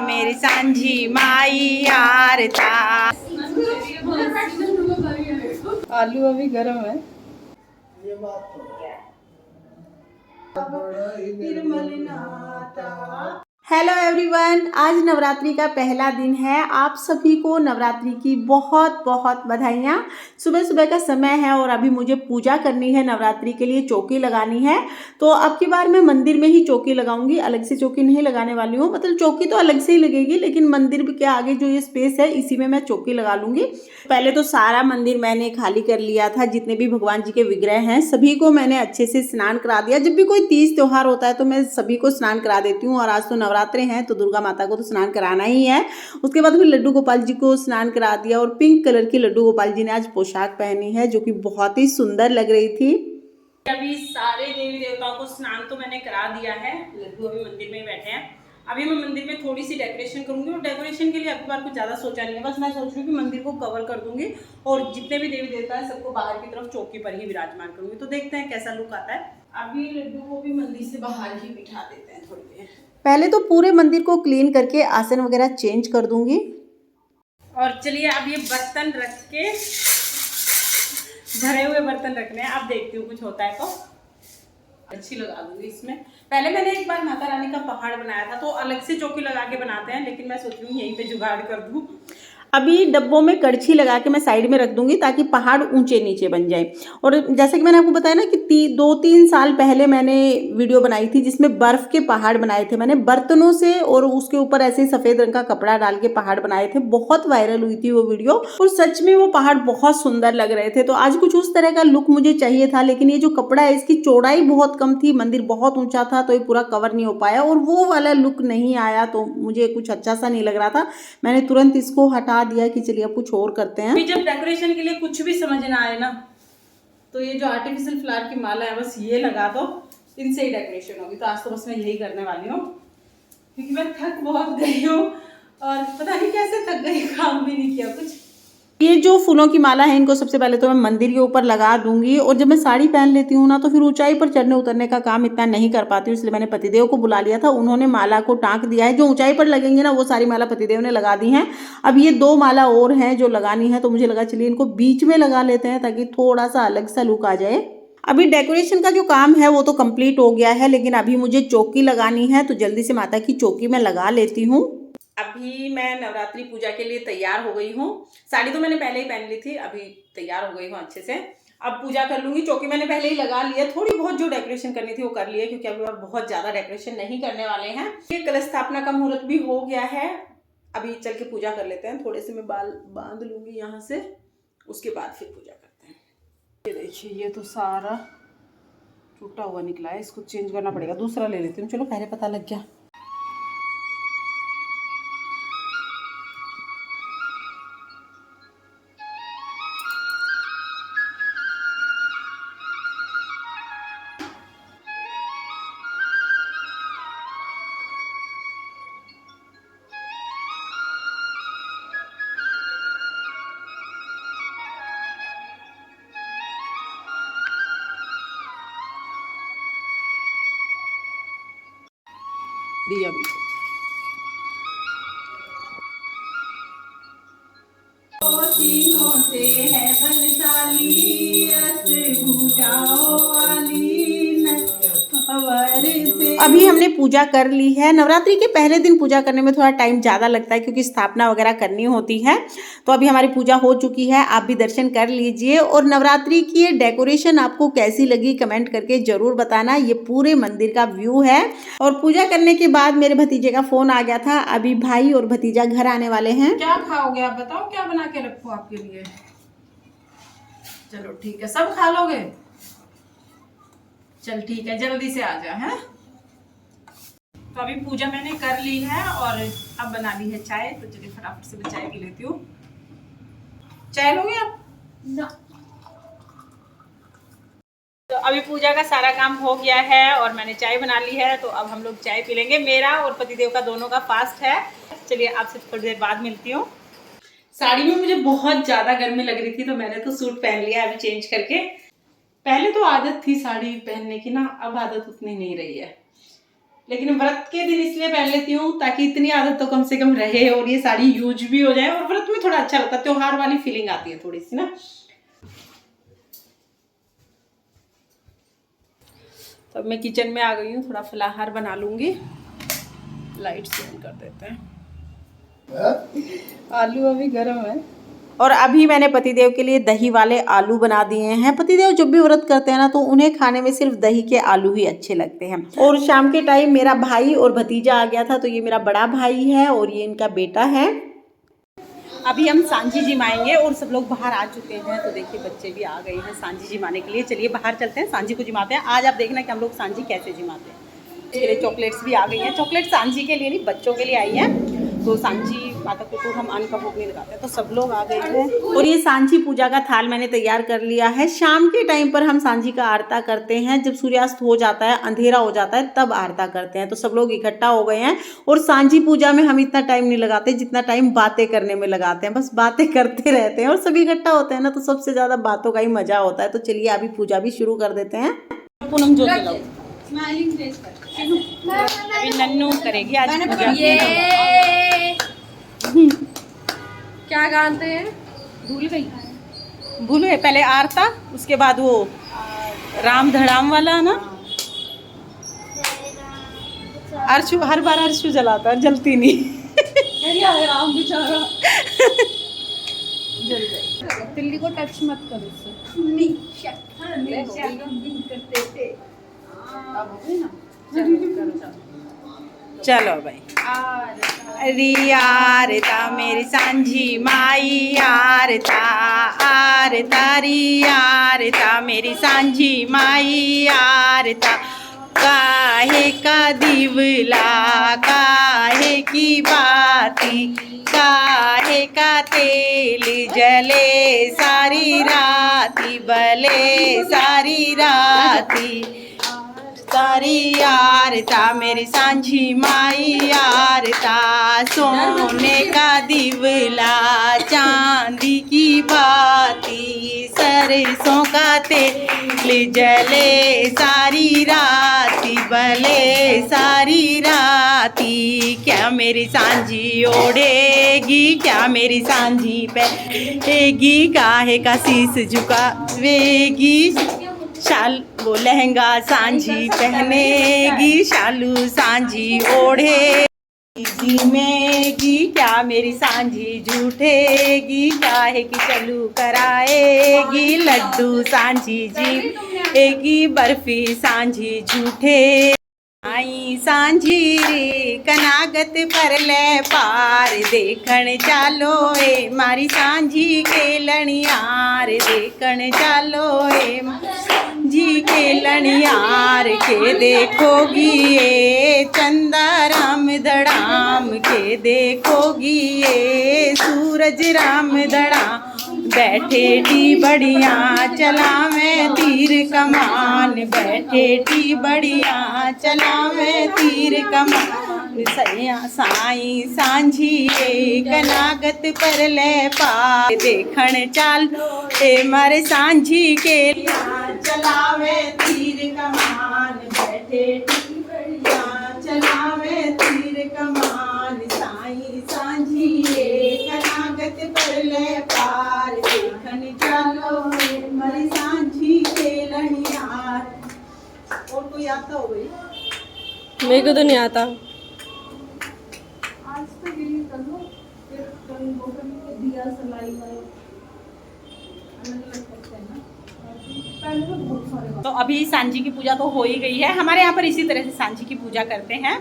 मेरी सांझी माई आरता। आलू अभी गर्म है। ये बात तो हेलो एवरीवन, आज नवरात्रि का पहला दिन है। आप सभी को नवरात्रि की बहुत बहुत बधाइयाँ। सुबह सुबह का समय है और अभी मुझे पूजा करनी है, नवरात्रि के लिए चौकी लगानी है। तो अब की बार मैं मंदिर में ही चौकी लगाऊंगी, अलग से चौकी नहीं लगाने वाली हूँ। मतलब चौकी तो अलग से ही लगेगी, लेकिन मंदिर के आगे जो ये स्पेस है इसी में मैं चौकी लगा लूंगी। पहले तो सारा मंदिर मैंने खाली कर लिया था। जितने भी भगवान जी के विग्रह हैं सभी को मैंने अच्छे से स्नान करा दिया। जब भी कोई तीज त्योहार होता है तो मैं सभी को स्नान करा देती हूँ, और आज तो नवरात्रे हैं तो दुर्गा माता को तो स्नान कराना ही है। उसके बाद फिर लड्डू गोपाल जी को स्नान करा दिया, और पिंक कलर की लड्डू गोपाल जी ने आज पोशाक पहनी है जो कि बहुत ही सुंदर लग रही थी। अभी सारे देवी देवताओं को स्नान तो मैंने करा दिया है। लड्डू अभी मंदिर में बैठे हैं। अभी मैं मंदिर में थोड़ी सी डेकोरेशन करूंगी, और डेकोरेशन के लिए अब की बार कुछ ज़्यादा सोचा नहीं है। बस मैं सोच रही हूँ कि मंदिर को कवर कर दूंगी और जितने भी देवी देवता है सबको बाहर की तरफ चौकी पर ही विराजमान करूंगी। तो देखते हैं कैसा लुक आता है। अभी लड्डू को भी मंदिर से बाहर ही बिठा देते हैं थोड़ी देर। पहले तो पूरे मंदिर को क्लीन करके आसन वगैरह चेंज कर दूंगी। और चलिए अब ये बर्तन रख के, भरे हुए बर्तन रखने हैं। अब देखती हूँ कुछ होता है तो अच्छी लगा दूंगी इसमें। पहले मैंने एक बार माता रानी का पहाड़ बनाया था, तो अलग से चौकी लगा के बनाते हैं, लेकिन मैं सोच रही हूँ यहीं पे जुगाड़ कर दूँ। अभी डब्बों में कड़छी लगा के मैं साइड में रख दूंगी ताकि पहाड़ ऊंचे नीचे बन जाए। और जैसे कि मैंने आपको बताया ना कि 2-3 साल पहले मैंने वीडियो बनाई थी जिसमें बर्फ के पहाड़ बनाए थे मैंने बर्तनों से, और उसके ऊपर ऐसे सफेद रंग का कपड़ा डाल के पहाड़ बनाए थे। बहुत वायरल हुई थी वो वीडियो, और सच में वो पहाड़ बहुत सुंदर लग रहे थे। तो आज कुछ उस तरह का लुक मुझे चाहिए था, लेकिन ये जो कपड़ा है इसकी चौड़ाई बहुत कम थी, मंदिर बहुत ऊंचा था तो ये पूरा कवर नहीं हो पाया, और वो वाला लुक नहीं आया तो मुझे कुछ अच्छा सा नहीं लग रहा था। मैंने तुरंत इसको हटा दिया कि चलिए अब कुछ और करते हैं। जब डेकोरेशन के लिए कुछ भी समझ ना आए ना, तो ये जो आर्टिफिशियल फ्लावर की माला है बस ये लगा दो, इनसे ही डेकोरेशन होगी। तो आज तो बस मैं यही करने वाली हूँ, क्योंकि मैं थक बहुत गई हूँ और पता नहीं कैसे थक गई, काम भी नहीं किया कुछ। ये जो फूलों की माला है इनको सबसे पहले तो मैं मंदिर के ऊपर लगा दूंगी, और जब मैं साड़ी पहन लेती हूँ ना तो फिर ऊंचाई पर चढ़ने उतरने का काम इतना नहीं कर पाती हूँ, इसलिए मैंने पतिदेव को बुला लिया था। उन्होंने माला को टाँक दिया है। जो ऊंचाई पर लगेंगे ना वो सारी माला पतिदेव ने लगा दी हैं। अब ये 2 माला और हैं जो लगानी है, तो मुझे लगा चलिए इनको बीच में लगा लेते हैं ताकि थोड़ा सा अलग सा लुक आ जाए। अभी डेकोरेशन का जो काम है वो तो कंप्लीट हो गया है, लेकिन अभी मुझे चौकी लगानी है, तो जल्दी से माता की चौकी मैं लगा लेती हूँ। अभी मैं नवरात्रि पूजा के लिए तैयार हो गई हूँ। साड़ी तो मैंने पहले ही पहन ली थी, अभी तैयार हो गई हूँ अच्छे से। अब पूजा कर लूंगी। चौकी मैंने पहले ही लगा लिया, थोड़ी बहुत जो डेकोरेशन करनी थी वो कर लिया, क्योंकि अभी बहुत ज्यादा डेकोरेशन नहीं करने वाले हैं। ये कलश स्थापना का मुहूर्त भी हो गया है। अभी चल के पूजा कर लेते हैं। थोड़े से मैं बाल बांध लूंगी यहाँ से, उसके बाद फिर पूजा करते हैं। ये देखिए ये तो सारा टूटा हुआ निकला है, इसको चेंज करना पड़ेगा। दूसरा ले लेती हूँ, चलो पहले पता लग गया। दिया भी से है बलशाली, भुजाओं वाली। अभी हमने पूजा कर ली है। नवरात्रि के पहले दिन पूजा करने में थोड़ा टाइम ज़्यादा लगता है, क्योंकि स्थापना वगैरह करनी होती है। तो अभी हमारी पूजा हो चुकी है, आप भी दर्शन कर लीजिए। और नवरात्रि की ये डेकोरेशन आपको कैसी लगी कमेंट करके ज़रूर बताना। ये पूरे मंदिर का व्यू है। और पूजा करने के बाद मेरे भतीजे का फ़ोन आ गया था। अभी भाई और भतीजा घर आने वाले हैं। क्या खाओगे आप बताओ, क्या बना के रखो आपके लिए? चलो ठीक है, सब खा लोगे? चल ठीक है, जल्दी से आ जा। है तो अभी पूजा मैंने कर ली है और अब बना ली है चाय। तो चलिए फटाफट से मैं चाय पी लेती हूँ। चाय लोगे आप ना? तो अभी पूजा का सारा काम हो गया है और मैंने चाय बना ली है। तो अब हम लोग चाय पी लेंगे। मेरा और पतिदेव का दोनों का फास्ट है। चलिए आपसे थोड़ी देर बाद मिलती हूँ। साड़ी में मुझे बहुत ज़्यादा गर्मी लग रही थी, तो मैंने तो सूट पहन लिया अभी चेंज करके। पहले तो आदत थी साड़ी पहनने की ना, अब आदत उतनी नहीं रही है। लेकिन व्रत के दिन इसलिए पहन लेती हूँ ताकि इतनी आदत तो कम से कम रहे और ये साड़ी यूज भी हो जाए और व्रत में थोड़ा अच्छा लगता है, त्योहार वाली फीलिंग आती है थोड़ी सी ना। तो अब मैं किचन में आ गई हूँ, थोड़ा फलाहार बना लूंगी। लाइट से ऑन कर देते हैं। आलू अभी गर्म है और अभी मैंने पतिदेव के लिए दही वाले आलू बना दिए हैं। पतिदेव जब भी व्रत करते हैं ना तो उन्हें खाने में सिर्फ दही के आलू ही अच्छे लगते हैं। और शाम के टाइम मेरा भाई और भतीजा आ गया था, तो ये मेरा बड़ा भाई है और ये इनका बेटा है। अभी हम सांझी जिमाएंगे और सब लोग बाहर आ चुके हैं। तो देखिए बच्चे भी आ गए हैं सांझी जिमाने के लिए। चलिए बाहर चलते हैं, सांझी को जिमाते हैं। आज आप देखना कि हम लोग सांझी कैसे जिमाते हैं। मेरे चॉकलेट्स भी आ गई हैं। चॉकलेट सांझी के लिए नहीं, बच्चों के लिए आई है। तो सांझी माता को तो हम अन्न का भोग नहीं लगाते हैं, तो सब लोग आ गए हैं। और ये सांझी पूजा का थाल मैंने तैयार कर लिया है। शाम के टाइम पर हम सांझी का आरता करते हैं, जब सूर्यास्त हो जाता है, अंधेरा हो जाता है, तब आरता करते हैं। तो सब लोग इकट्ठा हो गए हैं और सांझी पूजा में हम इतना टाइम नहीं लगाते जितना टाइम बातें करने में लगाते हैं। बस बातें करते रहते हैं और सभी इकट्ठा होते हैं ना, तो सबसे ज़्यादा बातों का ही मजा होता है। तो चलिए अभी पूजा भी शुरू कर देते हैं। पूनम जो अभी नन्नू करेगी आज पूजा। ये क्या गाते हैं? भूल गए। पहले आरता, उसके बाद वो राम धड़ाम वाला ना। अर्शु हर बार अर्शु जलाता है, जलती नहीं। राम बेचारा जल जाए। तिल्ली को टच मत करो इससे। चलो भाई। अरे आरता मेरी सांझी माई आरता, आरता री आरता मेरी सांझी माई आरता। काहे का दिवला काहे की बाती, काहे का तेल जले सारी राती, बले सारी राती। सारी आरता मेरी सांझी माई आरता। सोने का दिवला चांदी की बाती, सरसों का तेल जले सारी राती, बले सारी राती। क्या मेरी सांझी ओढ़ेगी, क्या मेरी सांझी पहनेगी, काहे का शीश झुकावेगी, शाल वो लहंगा सांझी पहनेगी, शालू सांझी ओढ़े जिमेगी। क्या मेरी सांझी झूठेगी, काहे की चलू कराएगी, लड्डू सांझी जीएगी, बर्फी सांझी झूठे। आई सांझी रे कनागत पर ले पार, देखण चालो ए मारी सांझी के लणियार, देखण चालो ए जी के लणियार के। देखोगी ये चंदा राम धड़ाम के, देखोगी ये सूरज राम धड़ाम। बैठे टी बढ़िया चला मैं तीर कमान, बैठे टी बढ़िया चला मैं तीर कमान। सैया साई सांझी कनागत पर ले पा, देखण चाल ए मारे सांझी के चलावे तीर कमान, बैठे टी बढ़िया चलावे तीर कमान। साई सांझी कनागत पर ले पार, देखन चलो मरी सांझी के लणियार। और कोई आता हो गई? मेरे को तो नहीं आता। आज तो गिरी कर लो, फिर दिया सलाई वाला तो अभी सांझी की पूजा तो हो ही गई है। हमारे यहाँ पर इसी तरह से सांझी की पूजा करते हैं।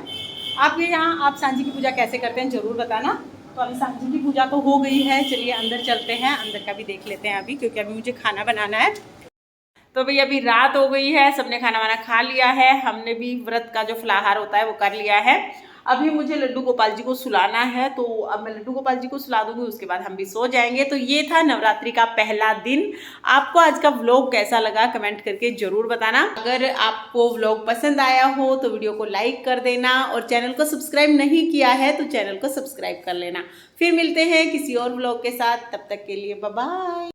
आपके यहाँ आप सांझी की पूजा कैसे करते हैं ज़रूर बताना। तो अभी सांझी की पूजा तो हो गई है, चलिए अंदर चलते हैं, अंदर का भी देख लेते हैं अभी, क्योंकि अभी मुझे खाना बनाना है। तो भाई अभी रात हो गई है, सबने खाना वाना खा लिया है, हमने भी व्रत का जो फलाहार होता है वो कर लिया है। अभी मुझे लड्डू गोपाल जी को सुलाना है, तो अब मैं लड्डू गोपाल जी को सुला दूंगी, उसके बाद हम भी सो जाएंगे। तो ये था नवरात्रि का पहला दिन। आपको आज का व्लॉग कैसा लगा कमेंट करके ज़रूर बताना। अगर आपको व्लॉग पसंद आया हो तो वीडियो को लाइक कर देना और चैनल को सब्सक्राइब नहीं किया है तो चैनल को सब्सक्राइब कर लेना। फिर मिलते हैं किसी और व्लॉग के साथ, तब तक के लिए बाय बाय।